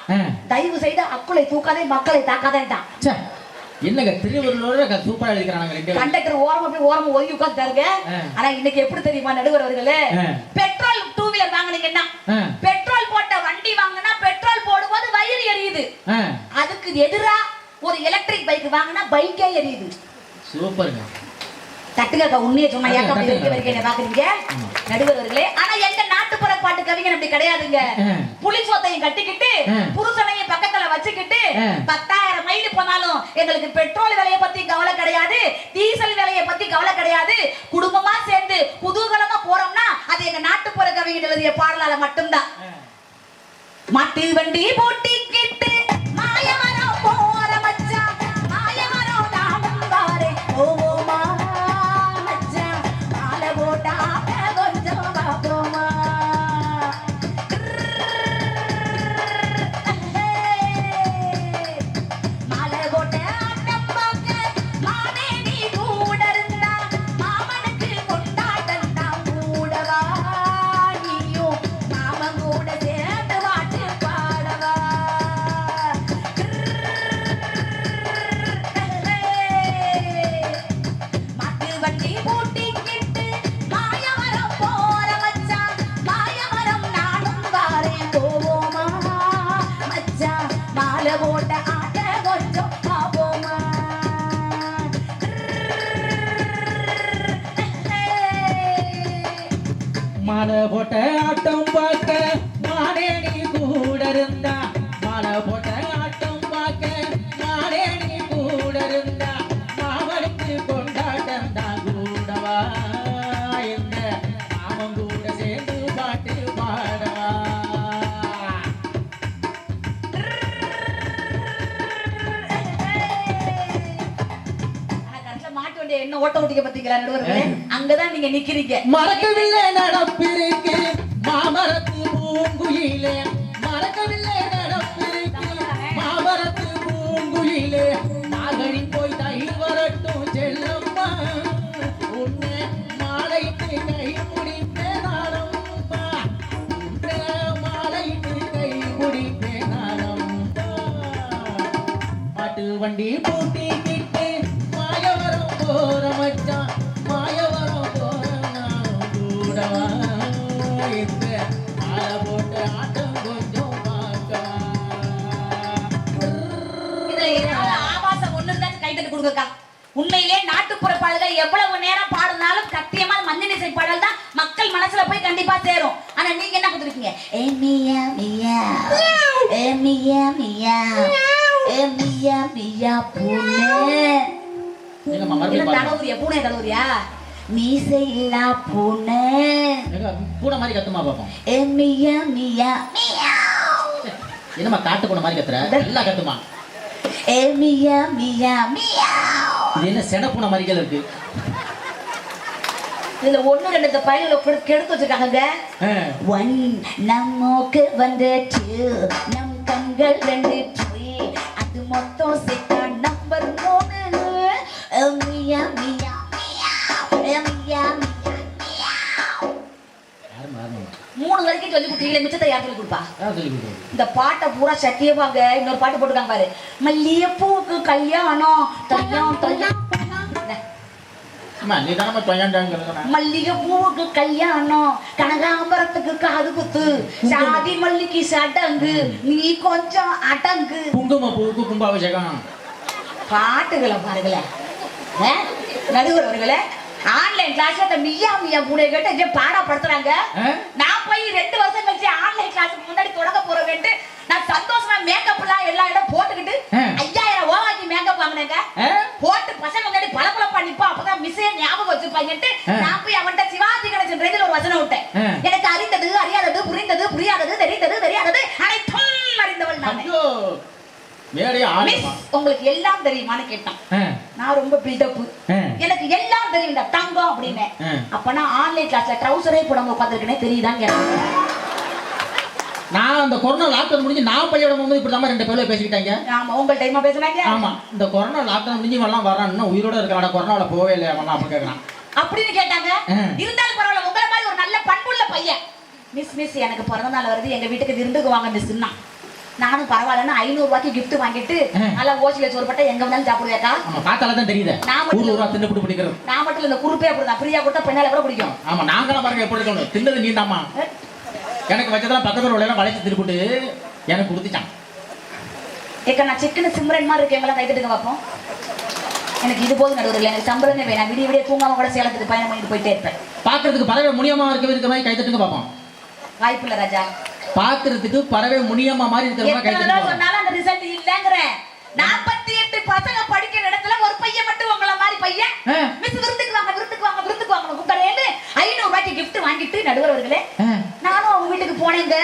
தயவு செய்து அக்குளை தூக்காதே மக்களை தாக்காதேன்ட்டான். என்னங்க திருவள்ளுவர் சூப்பரா எழுதிக்கிறாங்க. கண்டக்டர் ஓரமா போய் ஓரமா ஒதுங்கி உட்கார்ந்தாருங்க. ஆனா இன்னைக்கு எப்படி தெரியுமா நடுவர் அவர்களே, பெட்ரோல் 2 வீலர் வாங்குனீங்கன்னா, பெட்ரோல் போட்ட வண்டி வாங்கினா பெட்ரோல் போடும்போது வயிறு எரியுது. அதுக்கு எதிரா ஒரு எலக்ட்ரிக் பைக் வாங்கினா பைக்கே எரியுது. சூப்பர்ங்க. தட்டுங்க உண்மையை சொன்னா ஏன் அப்படி வரைக்கும் பாக்குறீங்க நடுவர் அவர்களே. ஆனா எங்க நாட்டுப்புற பாட்டு கவிஞர் அப்படி கிடையாதுங்க. புலி சோத்தையும் கட்டிக்கிட்டு புருஷனையும் பக்கத்துல வச்சுக்கிட்டு 10,000 மைல் போனாலும் எங்களுக்கு பெட்ரோல் விலையை பத்தி கவலை கிடையாது, டீசல் விலையை பத்தி கவலை கிடையாது. குடும்பமா சேர்ந்து குதூகலமா போறோம்னா அது எங்க நாட்டுப்புற கவிஞர் எழுதிய பாடலால மட்டும்தான். மாட்டு வண்டி போட்டிக்கிட்டு மாயமரம் போற மச்சான், மாயமரம் நானும் வாரே போவோமா மச்சான், மாலை போட்டா கொஞ்சம் பாப்போமா. மாலை போட்ட ஆட்டம் பார்க்க மானே நீ கூட இருந்தா, மாமனுக்கு கொண்டாட்டம் தான் கூடவா, நீயும் மாமன் கூட சேர்ந்து வாட்டு பாடவா. மாட்டு வண்டி பூட்டிக்கிட்டு மாயமரம் போற மச்சான், மாயமரம் நானும் வாரேன் போவோமா மச்சான், மாலை போட்ட ஆட்ட கொஞ்சம் பாப்போமா. மாலை போட்ட ஆட்டம் பார்க்க மானே நீ கூட இருந்தா, மாலை போட்ட ஆட்டம் பார்க்க மானே நீ கூட இருந்தா, மாமனுக்கு கொண்டாட்டம் தான் கூடவா, எங்க மாமன் கூட சேர்ந்து பாட்டு பாடவா. மாட்டு வண்டியை என்ன ஓட்ட ஓட்டிக்க பாத்தீங்களா நடுவர்களே? அங்கதான் நீங்க நிக்கிறீங்க. மறக்கவில்லை நடப்பிருக்கு மாமரத்து பூங்குயிலே, மறக்கவில்லை நடப்பிருக்கு மாமரத்து பூங்குயிலே, நாகழி போய் தயிர் வரட்டும் செல்லம்மா, உன்னை வண்டி பூட்டிக்கிட்டு மாயவரம் போற மச்சான் மாயவரம் போற நான் கூடவா இந்த மாலை போட்டு ஆட்டம் கொஞ்சம் பார்க்கலாம். இதுல ஏதாவது ஆபாசம் ஒண்ணு இருந்தா கை தட்டி கொடுங்கக்கா. உண்மையிலே நாட்டுப்புற பாடல்கள் எவ்வளவு நேரம் பாடினாலும் சத்தியமா மஞ்சள் இசை பாடல் தான் மக்கள் மனசுல போய் கண்டிப்பா சேரும். ஆனா நீங்க என்ன கொடுத்துருக்கீங்க? ஏ மியா மியா ஏ மியா மியா ஏ மியா மியா பூனை. எங்கம்மா மறுபடியும் பாருங்க. தலவுரியா பூனை தலவுரியா மீசை இல்லா பூனை. எங்க பூனை மாதிரி கத்துமா பாப்போம். ஏ மியா மியா மியா. என்னம்மா காட்டு பூனை மாதிரி கத்துற? நல்லா கத்துமா. ஏ மியா மியா மியா. இது என்ன சென பூனை மாதிரி இருக்கு? இதுல ஒண்ணு ரெண்டு பயிர்களை கெடுத்து வச்சிருக்காங்க. ஒன் நம்மோக்கு வந்து நம் கண்கள் ரெண்டு அது மொத்தம் சேர்த்தா நம்பர் 3. மியா மியா மியா மியா மியா. 3 வரைக்கும் சொல்லி கொடுத்தீங்களே, மிச்சத்தை யார் சொல்லி கொடுப்பா? இந்த பாட்டை பூரா சத்தியவாங்க. இன்னொரு பாட்டு போட்டுக்காங்க பாரு. மல்லிகைப்பூவுக்கு கல்யாணம் கல்யாணம் கல்யாணம். மல்லிகை பூவுக்கு கல்யாணம் கனகாம்பரத்துக்கு காது குத்து சாதி மல்லிக்கு சடங்கு நீ கொஞ்சம் அடங்கு. குங்கும பூவுக்கு கும்பாபிஷேகம். பாட்டுகளை பாருங்களேன். நடுவர்களே ஆன்லைன் கிளாஸ்ல மியா மியா பூனை கேட்டு இங்க பாடப்படுத்துறாங்க. நான் போய் 2 வருஷம் கழிச்சு ஆன்லைன் கிளாஸுக்கு முன்னாடி தொடங்க போறேன்ட்டு நான் சந்தோஷமா மேக்கப் எல்லாம் எல்லா இடம் போட்டுக்கிட்டு 5000 ஓவாக்கி மேக்கப் வாங்கினேங்க. போட்டு பசங்க முன்னாடி பளபளப்பா நிப்பா. அப்பதான் மிஸ்ஸே ஞாபகம் வச்சிருப்பாங்கட்டு நான் போய் அவன்கிட்ட சிவாஜி கணேசன் ரேஞ்சில ஒரு வசனம் விட்டேன். எனக்கு அறிந்தது அறியாதது புரிந்தது புரியாதது தெரிந்தது தெரியாதது அனைத்தும் அறிந்தவள் நான். உங்களுக்கு எல்லாம் தெரியுமான்னு கேட்டான். நான் ரொம்ப பில்டப். எனக்கு எல்லாம் தெரியும் தங்கம் அப்படின்னு. அப்ப நான் ஆன்லைன் கிளாஸ்ல ட்ரவுசரே போடாம உட்கார்ந்திருக்கேனே தெரியுதான்னு கேட்டேன். நான் அந்த கொரோனா லாக்டவுன் முடிஞ்சு நான் பையோட போகும்போது இப்படி தான் 2 பேரும் பேசிக்கிட்டாங்க. ஆமா உங்க டைமா பேசுறாங்க. ஆமா இந்த கொரோனா லாக்டவுன் முடிஞ்சு வரலாம் வரான்னு உயிரோட இருக்கான கொரோனால போவே இல்லை அவன் அப்படி கேட்கறான் அப்படின்னு கேட்டாங்க. இருந்தாலும் பரவாயில்ல உங்கள மாதிரி ஒரு நல்ல பண்புள்ள பையன். மிஸ் எனக்கு பிறந்த நாள் வருது எங்க வீட்டுக்கு விருந்துக்கு வாங்க மிஸ்ன்னா. நானும் பரவாயில்லன்னு 500 ரூபாய்க்கு கிஃப்ட் வாங்கிட்டு நல்லா ஓசில சோறுபட்ட எங்க வந்தாலும் சாப்பிடுவேக்கா. ஆமா பார்த்தால தான் தெரியுது. நான் மட்டும் இந்த குறுப்பே அப்படிதான் ஃப்ரீயா கொடுத்தா பெண்ணால கூட பிடிக்கும். ஆமா நாங்களாம் பாருங்க எப்படி இருக்கணும் தின்னது நீ தாமா. எனக்கு வச்சதெல்லாம் பக்கத்துல உள்ள வளைச்சு திருப்பிட்டு எனக்கு கொடுத்துட்டான். ஏக்கா நான் சிக்கன சிம்ரன் மாதிரி இருக்கேங்களா கைத்துட்டுங்க பார்ப்போம். எனக்கு இது போதும் நடுவர்கள். எனக்கு சம்பளமே வேணாம். விடிய விடிய தூங்காம கூட சேலத்துக்கு பயணம் பண்ணிட்டு போயிட்டே இருப்பேன். பாக்குறதுக்கு பறவை முனியமா இருக்க மாதிரி கைத்தட்டுங்க பார்ப்போம். வாய்ப்பு இல்ல ராஜா. பாக்குறதுக்கு பறவை முனியமா மாதிரி இருக்கிற மாதிரி கைத்தட்டுங்க. சொன்னாலும் அந்த ரிசல்ட் இல்லங்கறேன். 48 பசங்க படிக்கிற இடத்துல ஒரு பையன் மட்டும் உங்கள மாதிரி பையன் மிஸ் விருந்துக்கு வாங்க கூப்பிட்டேன்னு 500 ரூபாய்க்கு gift வாங்கிட்டு நடுவர்களே நானும் அவங்க வீட்டுக்கு போனேங்க.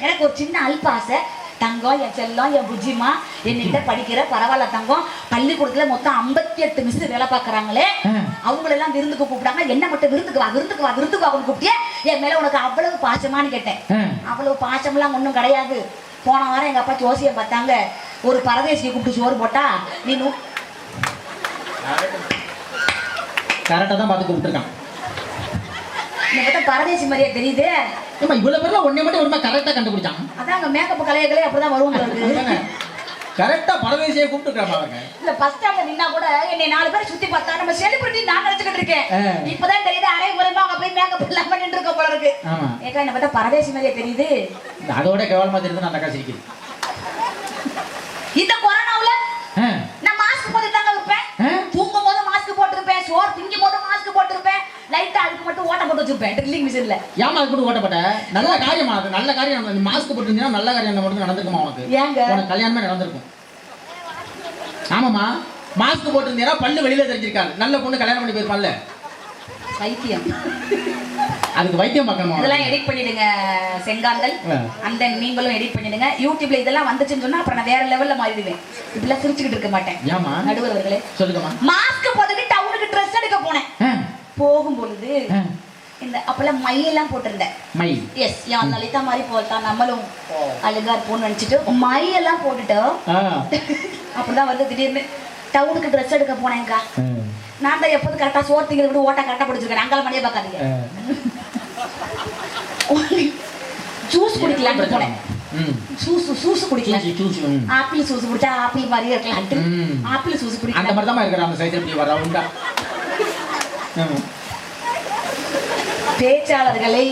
எனக்கு ஒரு சின்ன அல்பாசை. தங்கம் என் செல்லம் என் புஜிமா என்கிட்ட படிக்கிற பரவாயில்ல தங்கம். பள்ளிக்கூடத்துல மொத்தம் 58 மிஸ் வேலை பாக்குறாங்களே அவங்களெல்லாம் விருந்துக்கு கூப்பிடாங்க. என்ன மட்டும் விருந்துக்கு வா கூப்பிட்டியே என் மேல உனக்கு அவ்வளவு பாசமானு கேட்டேன். அவ்வளவு பாசம்லாம் ஒண்ணும் கிடையாது. போன வாரம் எங்க அப்பா ஜோசியம் பார்த்தாங்க. ஒரு பரதேசியை கூப்பிட்டு சோறு போட்டா நீ கரெக்டா தான் பார்த்து கூப்பிட்டுருக்கான். பரதேசி மாதிரியா தெரியுது. இவ்வளவு பேர்ல ஒன்னே மட்டும் ஒரு கரெக்டா கண்டுபிடிச்சான். அதாங்க மேக்கப் கலையர்களே அப்படிதான் வருவாங்க. கரெக்டா பரதேசியை கூப்பிட்டுருக்காங்க. இல்ல பஸ் ஸ்டாண்ட்ல நின்னா கூட என்னை 4 பேர் சுத்தி பார்த்தா நம்ம செலிபிரிட்டி நான் நினைச்சுக்கிட்டு இருக்கேன். இப்பதான் தெரியுது அரை முறைமா அங்க போய் மேக்கப் எல்லாம் பண்ணிட்டு இருக்க போல இருக்கு. ஏக்கா என்ன பார்த்தா பரதேசி மாதிரியா தெரியுது. அதோட கேவலமா தெரியுது. அந்த அக்கா சிரிக்குது. இந்த கொரோனாவுல நான் மாஸ்க் போட்டு தாங்க இருப்பேன். தூங்கும் போது மாஸ்க் போட்டுருப்பேன். சோறு திங்கும் போது மாஸ்க் போட்டுருப்பேன். லைட்டா அதுக்கு மட்டும் ஓட்ட போட்டு வச்சிருப்பேன் ட்ரில்லிங் மிஷின்ல. ஏமா அதுக்கு மட்டும் ஓட்டப்பட்ட நல்ல காரியமா? அது நல்ல காரியம். நீ மாஸ்க் போட்டுருந்தீங்கன்னா நல்ல காரியம் மட்டும் நடந்துக்குமா உனக்கு? ஏங்க உனக்கு கல்யாணமே நடந்திருக்கும். ஆமாமா மாஸ்க் போட்டுருந்தீங்கன்னா பல்லு வெளியில தெரிஞ்சிருக்காது. நல்ல பொண்ணு கல்யாணம் பண்ணி போயிருப்பான்ல. வைத்தியம் அதுக்கு வைத்தியம் பார்க்கணும். இதெல்லாம் எடிட் பண்ணிடுங்க செங்காந்தல். அந்த நீங்களும் எடிட் பண்ணிடுங்க. யூடியூப்ல இதெல்லாம் வந்துச்சுன்னு சொன்னா அப்புறம் நான் வேற லெவல்ல மாறிடுவேன். இப்படிலாம் சிரிச்சுக்கிட்டு இருக்க மாட்டேன். ஏமா நடுவர்களே சொல்லுங்கம்மா. மாஸ்க் போட்டுட்டு டவுனுக்கு ட்ரெஸ் எடுக்க போனேன். போகும்பொழுது இந்த அப்பெல்லாம் மையெல்லாம் போட்டிருந்தேன். மை எஸ் யான் லலிதா மாதிரி போட்டா நம்மளும் அழகா இருப்போம்னு நினைச்சிட்டு மையெல்லாம் போட்டுட்டோம். அப்படிதான் வந்து திடீர்னு டவுனுக்கு ட்ரெஸ் எடுக்க போனேங்க்கா. நான் தான் எப்போது கரெக்டா சோறு திங்கிறது விட ஓட்டா கரெக்டா பிடிச்சிருக்கேன். அங்கால மணியே பார்க்காதீங்க. ஜூஸ் குடிக்கலாம்னு போனேன். சூசு குடிக்கலாம். ஜூஸ் ஆப்பிள் சூசு குடிச்சா ஆப்பிள் மாதிரியே இருக்கலாம்ட்டு ஆப்பிள் சூசு அந்த குடிக்கலாம். மாதிரி தான் இருக்கிற அந்த சைஸ் எப்படி வர உண்டா. பேச்சாளர்களை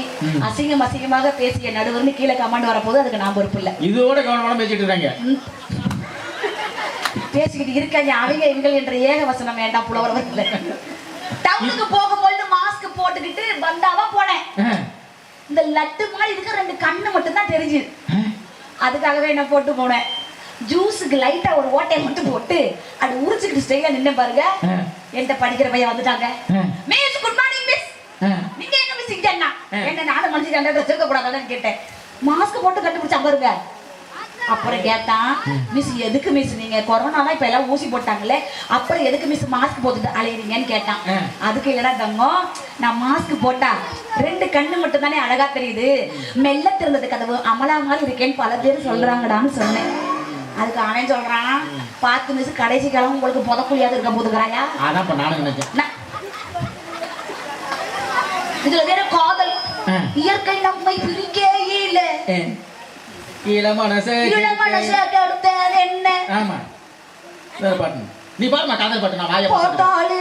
அசிங்கமாக பேசிய நடுவர்னு கீழே கமாண்ட் வரப்போது அதுக்கு நான் பொறுப்பு இல்லை. இதோட கவனமான பேசிட்டு இருக்காங்க. பேசிக்கிட்டு இருக்காங்க அவங்க இவங்கள் என்ற ஏக வசனம் வேண்டாம் புலவரவர்கள். டவுனுக்கு போகும்போது மாஸ்க் போட்டுக்கிட்டு பந்தாவா போனேன். இந்த லட்டு மாதிரி இருக்க 2 கண்ணு மட்டும் தான் தெரிஞ்சு. அதுக்காகவே என்ன போட்டு போனேன். ஜூஸுக்கு லைட்டா ஒரு ஓட்டையை மட்டும் போட்டு அது உரிச்சுக்கிட்டு ஸ்டைலா நின்று பாருங்க. என்கிட்ட படிக்கிற பையன் வந்துட்டாங்க. Miss good morning miss. நீங்க எங்க மிஸ் இங்க என்ன நானும் மனுஷன் ஜெனரேட்டர் சேர்க்க கூடாதான்னு கேட்டேன். மாஸ்க் போட்டு கண்டுபிடிச்சா பாருங்க. அப்புறம் கேட்டான் மிஸ் எதுக்கு மிஸ் நீங்க கொரோனாலாம் இப்ப எல்லாம் ஊசி போட்டாங்களே அப்புறம் எதுக்கு மிஸ் மாஸ்க் போட்டுட்டு அலையிறீங்கன்னு கேட்டான். அதுக்கு இல்லடா தங்கம் நான் மாஸ்க் போட்டா 2 கண்ணு மட்டும் தானே அழகா தெரியுது, மெல்ல திறந்தது கதவு அமலா மாதிரி இருக்கேன்னு பல பேர் சொல்றாங்கடான்னு சொன்னேன். அதுக்கு அவன் சொல்றான் 10 மிஸ் கடைசி காலம் உங்களுக்கு புதக்குழியாவது இருக்க போதுக்கிறாயா. இதுல வேற காதல் இயற்கை நம்மை பிரிக்கையில இளமனசு அடுத்தது என்ன. ஆமா வேற பாட்டு நீ பாருமா காதல் பாட்டு நான் வாய போட்டாளு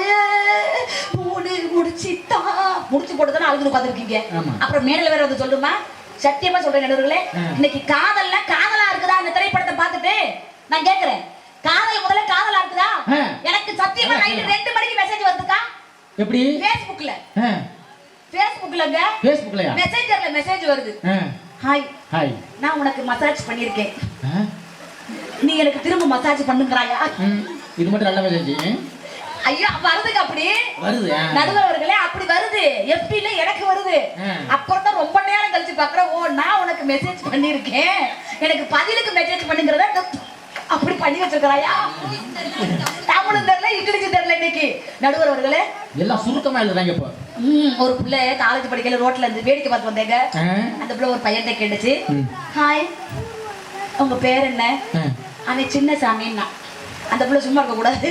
முடிச்சு போட்டுதானே அழுது பார்த்துருக்கீங்க. அப்புறம் மேடல வேற வந்து சொல்லுமா சத்தியமா சொல்றேன் நடுவர்களே இன்னைக்கு காதலா இருக்குதா இந்த திரைப்படத்தை பார்த்துட்டு நான் கேக்குறேன். காதல் முதல்ல காதலா இருக்குதா? எனக்கு சத்தியமா நைட் 2 மணிக்கு மெசேஜ் வருதுக்கா. எப்படி? Facebookல மெசேஜர்ல மெசேஜ் வருது. ஹாய் நான் உனக்கு மசாஜ் பண்ணிருக்கேன், நீ எனக்கு திரும்ப மசாஜ் பண்ணுங்கறாயா. இது மட்டும் நல்ல மெசேஜ். ஐயோ வருதுங்க அப்படி வருது நடுவர்களே அப்படி வருது. FB-ல எனக்கு வருது. அப்புறம் தான் ரொம்ப நேரம் கழிச்சு பார்க்கறேன். ஓ நான் உனக்கு மெசேஜ் பண்ணிருக்கேன், எனக்கு பதிலுக்கு மெசேஜ் பண்ணுங்கறத அப்படி பண்ணி வச்சிருக்கறாயா. தமிழும் தெரியல இங்கிலீஷும் தெரியல. இன்னைக்கு நடுவர் அவர்களே எல்லாம் சுருக்கமா எழுதுறாங்க. இப்போ ஒரு பிள்ளை காலேஜ் படிக்கல ரோட்ல இருந்து வேடிக்கை பார்த்து வந்தேங்க. அந்த பிள்ளை ஒரு பையன்கிட்ட கேட்டுச்சு ஹாய் உங்க பேர் என்ன? அவன் சின்ன சாமின்னா. அந்த பிள்ளை சும்மா இருக்க கூடாது.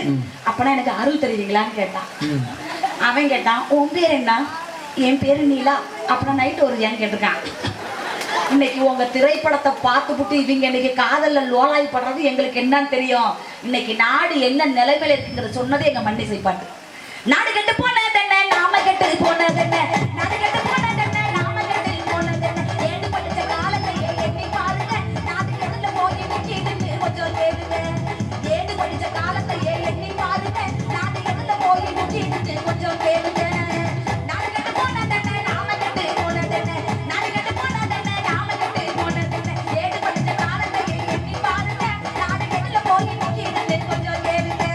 அப்பனா எனக்கு அருள் தெரியுங்களான்னு கேட்டான். அவன் கேட்டான் உன் பேர் என்ன? என் பேரு நீலா. அப்புறம் நைட்டு ஒரு ஏன்னு கேட்டிருக்கான். இன்னைக்கு உங்க திரைப்படத்தை பார்த்துப்புட்டு இவங்க இன்னைக்கு காதல்ல லோலாய் படுறது எங்களுக்கு என்னன்னு தெரியும். இன்னைக்கு நாடு என்ன நிலைமையில இருக்குங்கிறத சொன்னது எங்க மன்னிசை பாட்டு. நாடு கெட்டு போனதென்ன நாம கெட்டு போனதென்ன, நாடு கெட்டு போனதென்ன நாம கெட்டு போனதென்ன, ஏடு படிச்ச காலத்தை எண்ணி பாருங்க, நாடு கெட்டுல போய் நிக்கிதுன்னு கொஞ்சம் கேளுங்க. ஏடு படிச்ச காலத்தை எண்ணி பாருங்க, நாடு கெட்டுல போய் நிக்கிதுன்னு கொஞ்சம் கேளுங்க. நாடு கெட்டு போனதென்ன நாம கெட்டு போனதென்ன, நாடு கெட்டு போனதென்ன நாம கெட்டு போனதென்ன, ஏடு படிச்ச காலத்தை எண்ணி பாருங்க, நாடு கெட்டுல போய் நிக்கிதுன்னு கொஞ்சம் கேளுங்க.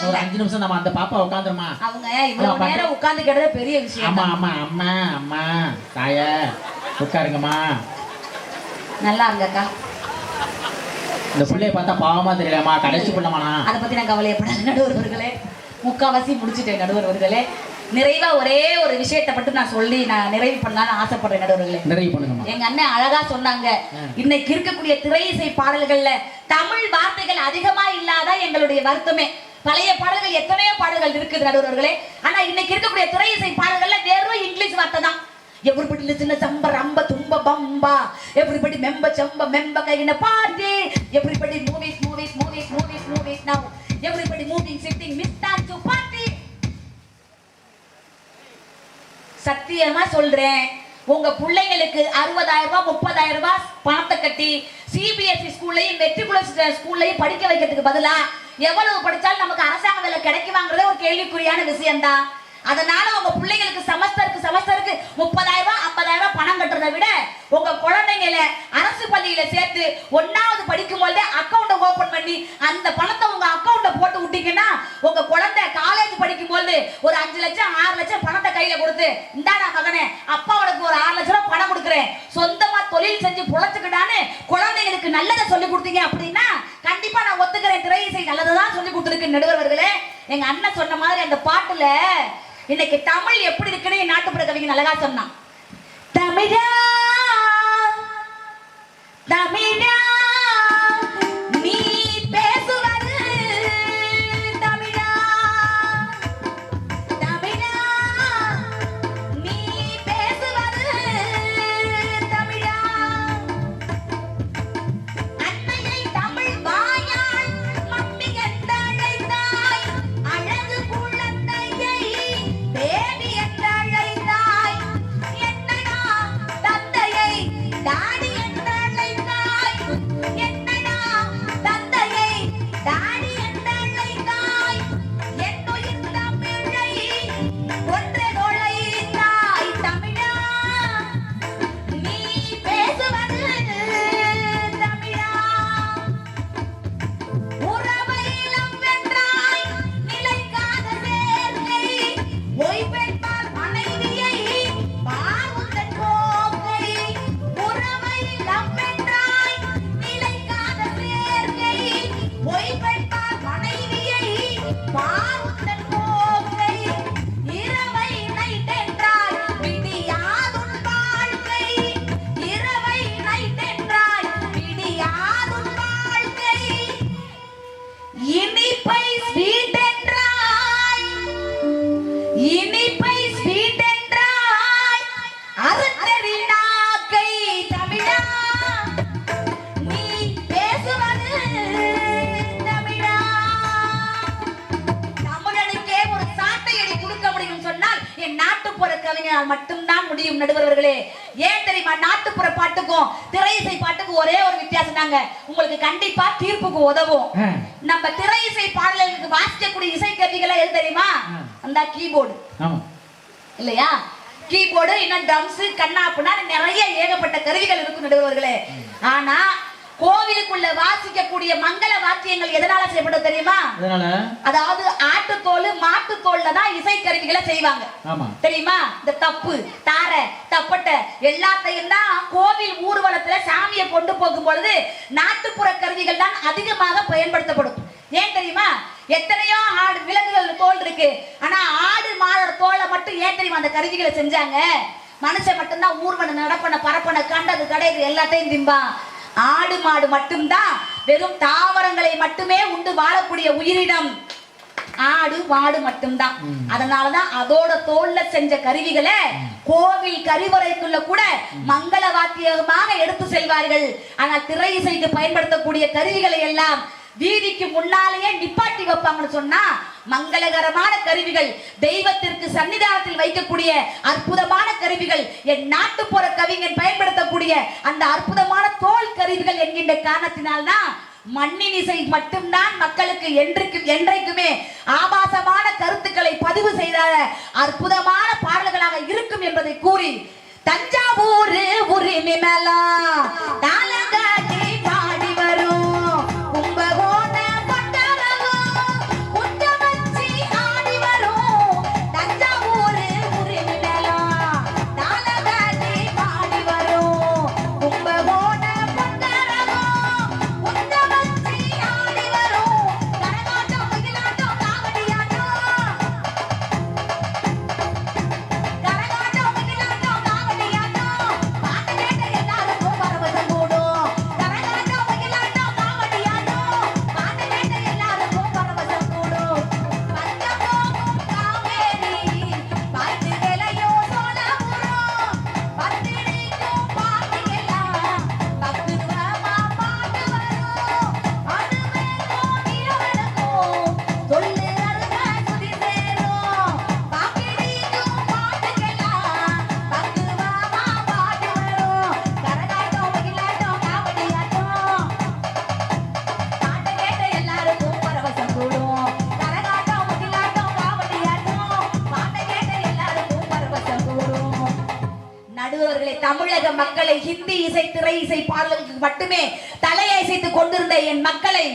ஒரு 5 நிமிஷம் நம்ம அந்த பாப்பா உட்காந்துருமா. அவங்க இவ்வளவு நேரம் உட்கார்ந்துக்கிறதே பெரிய விஷயம். அம்மா அம்மா அம்மா அம்மா தாயே உட்காருங்கம்மா. நல்லா இருங்கக்கா. இந்த பிள்ளைய பார்த்தா பாவமா தெரியலம்மா, கடைசி பிள்ளைமாண்ணா. அதை பத்தி நான் கவலையப்படாத நடுவர்களே. முக்காவாசி முடிச்சுட்டேன் நடுவர்களே. நிறைவா ஒரே ஒரு விஷயத்தை மட்டும் நான் சொல்லி நான் நிறைவு பண்ணலாம்னு ஆசைப்படுறேன் நடுவர்களே. நிறைவு பண்ணுங்க. எங்க அண்ணன் அழகா சொன்னாங்க இன்னைக்கு இருக்கக்கூடிய திரை இசை பாடல்கள்ல தமிழ் வார்த்தைகள் அதிகமா இல்லாத எங்களுடைய வருத்தமே. பழைய பாடல்கள் எத்தனையோ பாடல்கள் இருக்குது நடுவர்களே. ஆனா இன்னைக்கு இருக்கக்கூடிய திரை இசை பாடல்கள்ல வெறும் இங்கிலீஷ் வார்த்தை தான். everybody listen to samba ramba tumba bamba, everybody member chamba member in a party, everybody movies now, everybody moving sitting miss dance to party. சத்தியமா சொல்றேன் உங்க பிள்ளைங்களுக்கு 60,000 ரூபாய் 30,000 ரூபாய் பணத்தை கட்டி சிபிஎஸ்இ ஸ்கூல்லையும் மெட்ரிகுலேஷன் ஸ்கூல்லையும் படிக்க வைக்கிறதுக்கு பதிலா எவ்வளவு படிச்சாலும் நமக்கு அரசாங்க வேலை கிடைக்குமாங்கிறதே ஒரு கேள்விக்குறியான விஷயம்தான். அதனால உங்க பிள்ளைங்களுக்கு செமஸ்டருக்கு 30,000 ரூபாய் 50,000 ரூபாய் பணம் கட்டுறதை விட உங்க குழந்தைங்களை அரசு பள்ளியில சேர்த்து 1வது படிக்கும் போதே அக்கௌண்ட் ஓபன் பண்ணி அந்த பணத்தை உங்க அக்கௌண்ட்ல போட்டு விட்டீங்கன்னா உங்க குழந்தை காலேஜ் படிக்கும் போது ஒரு 5 லட்சம் 6 லட்சம் பணத்தை கையில கொடுத்து இந்தாடா மகனே அப்பா உனக்கு ஒரு 6 லட்சம் ரூபாய் பணம் கொடுக்குறேன் சொந்தமா தொழில் செஞ்சு பொழைச்சுக்கிட்டான்னு குழந்தைங்களுக்கு நல்லதை சொல்லி கொடுத்தீங்க அப்படின்னா கண்டிப்பா நான் ஒத்துக்கிறேன். திரை இசை நல்லதுதான் சொல்லி கொடுத்துருக்கு. நடுவர்களே, எங்க அண்ணன் சொன்ன மாதிரி அந்த பாட்டுல இன்னைக்கு தமிழ் எப்படி இருக்குன்னு என் நாட்டுப்புற கவிஞன் அழகா சொன்னான். தமிழா தமிழா நீ பேசுவது தமிழா தமிழா நீ பேசுவது தமிழா அன்னையை தமிழ் வாயால் மம்மி என்றழைத்தாய் அழகு குழந்தையை பேபி என்றழைத்தாய் என்னடா தந்தையை டாடி என்றழைத்தாய் என்னடா தந்தையை டாடி என்றழைத்தாய் என்னுயிர் தமிழை ஒன்றே தொலைத்தாய் தமிழா நீ பேசுவது தமிழா உறவையிலம் வென்றாய் நிலைக்காத சேர்க்கை ஓய்வென்பார் மனைவியை பாவுந்தன் போக்கை உறவையிலம் வென்றாய் நிலைக்காத சேர்க்கை ஓய்வென்பார் மனைவியை பாவுந்தன் போக்கை இரவை நைட்டென்றாய் விடியாதுன் வாழ்க்கை இரவை நைட்டென்றாய் விடியாதுன் வாழ்க்கை இனிப்பை ஸ்வீட் என்றாய் இனிப்பை ஸ்வீட் என்றாய் அறுத்தறி நாக்கை தமிழா நீ பேசுவது தமிழா தமிழனுக்கே ஒரு சாட்டையடி கொடுக்க முடியும் சொன்னால் என் நாட்டுப்புற கவிஞரால் மட்டும்தான் முடியும். நடுவர்களே, ஏன் தெரியுமா? நாட்டுப்புற பாட்டுக்கும் திரை இசை பாட்டுக்கும் ஒரே ஒரு வித்தியாசம் தாங்க. உங்களுக்கு கண்டிப்பா தீர்ப்புக்கு உதவும். நம்ம திரை இசை பாடல்களுக்கு வாசிக்கக்கூடிய இசை கருவிகளை எது தெரியுமா? அந்த கீபோர்டு ஆமா இல்லையா? கீபோர்டு, இன்னும் ட்ரம்ஸ், கண்ணாப்புனா நிறைய ஏகப்பட்ட கருவிகள் இருக்கும் நடுவர்களே. ஆனா கோவிலுக்குள்ள வாசிக்கக்கூடிய மங்கள வாத்தியங்கள் எதனால செய்யப்படும் தெரியுமா? அதனால அதாவது ஆட்டுத்தோல் மாட்டுத்தோல்ல தான் இசை கருவிகளை செய்வாங்க. ஆமா தெரியுமா? இந்த தப்பு தாரை தப்பட்டை எல்லாத்தையும் தான் கோவில் ஊர்வலத்துல சாமியை கொண்டு போகும் பொழுது நாட்டுப்புற கருவிகள் தான் அதிகமாக பயன்படுத்தப்படும். ஏன் தெரியுமா? எத்தனையோ ஆடு விலங்குகள் தோல் இருக்கு, ஆனா ஆடு மாடோட தோலை மட்டும் ஏன் தெரியுமா அந்த கருவிகளை செஞ்சாங்க? மனுஷன் மட்டும்தான் ஊர்வன நடப்பன பரப்பன கண்டது கடைது எல்லாத்தையும் திம்பான். ஆடு மாடு மட்டும்தான் வெறும் தாவரங்களை மட்டுமே உண்டு வாழக்கூடிய உயிரினம். ஆடு மாடு மட்டும்தான். அதனாலதான் அதோட தோல்ல செஞ்ச கருவிகளை கோவில் கருவறைக்குள்ள கூட மங்கள வாத்தியமாக எடுத்து செல்வார்கள். ஆனால் திரை இசைக்கு பயன்படுத்தக்கூடிய கருவிகளை எல்லாம் வீதிக்கு முன்னாலேயே நிப்பாட்டி வைப்பாங்கன்னு சொன்னா மங்களகரமான கருவிகள், தெய்வத்திற்கு சன்னிதானத்தில் வைக்கக்கூடிய அற்புதமான கருவிகள், என் நாட்டுப்புற கவிஞன் பயன்படுத்தக்கூடிய அந்த அற்புதமான தோல் கருவிகள் என்கின்ற காரணத்தினால்தான் மண்ணின் இசை மட்டும்தான் மக்களுக்கு என்றைக்குமே ஆபாசமான கருத்துக்களை பதிவு செய்த அற்புதமான பாடல்களாக இருக்கும் என்பதை கூறி தஞ்சாவூர் உரிமை மேலா தாளங்காட்டி பாடி வரும் கும்பகோண பட்டணமும் குற்றமச்சி ஆடி வரும் தஞ்சாவூர் உரிமை மேலா தாளங்காட்டி பாடி வரும் கும்பகோண பட்டணமும் குற்றமச்சி ஆடி வரும் கரகாட்டம் மயிலாட்டம் காவடியாட்டம் கரகாட்டம் மயிலாட்டம் காவடியாட்டம் பாட்டு கேட்ட எல்லாருக்கும் பரவசம் கூடும். தமிழக மக்களை ஹிந்தி இசை திரை இசை பாடல்களுக்கு மட்டுமே தலையசைத்துக் கொண்டிருந்த என் மக்களை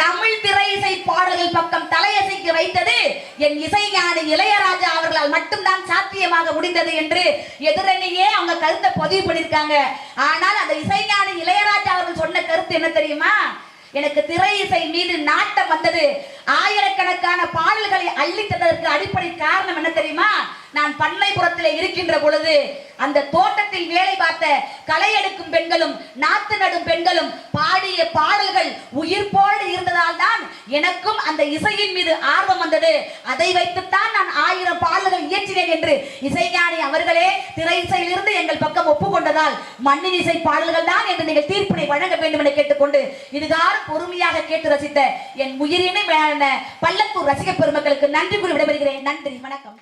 தமிழ் திரை இசை பாடல்கள் பக்கம் தலையசைக்க வைத்தது என் இசைஞானி இளையராஜா அவர்களால் மட்டும்தான் சாத்தியமாக முடிந்தது என்று எதிரணியே அவங்க கருத்தை பதிவு பண்ணிருக்காங்க. ஆனால் அந்த இசைஞானி இளையராஜா அவர்கள் சொன்ன கருத்து என்ன தெரியுமா? எனக்கு திரை இசை மீது நாட்டம் வந்தது, ஆயிரக்கணக்கான பாடல்களை அள்ளித்ததற்கு அடிப்படை காரணம் என்ன தெரியுமா? நான் பண்ணைபுரத்திலே இருக்கின்ற பொழுது அந்த தோட்டத்தில் வேலை பார்த்த களை எடுக்கும் பெண்களும் நாத்து நடும் பெண்களும் பாடிய பாடல்கள் உயிர்ப்போடு இருந்ததால் தான் எனக்கும் அந்த இசையின் மீது ஆர்வம் வந்தது. அதை வைத்துத்தான் நான் 1000 பாடல்கள் இயற்றினேன் என்று இசைஞானி அவர்களே திரை இசையிலிருந்து எங்கள் பக்கம் ஒப்புக்கொண்டதால் மண்ணின் இசை பாடல்கள் தான் என்று நீங்கள் தீர்ப்பினை வழங்க வேண்டும் என கேட்டுக்கொண்டு இதுதான் பொறுமையாக கேட்டு ரசித்த என் உயிரினை மேலான பள்ளத்தூர் ரசிக பெருமக்களுக்கு நன்றி கூறி விடைபெறுகிறேன். நன்றி, வணக்கம்.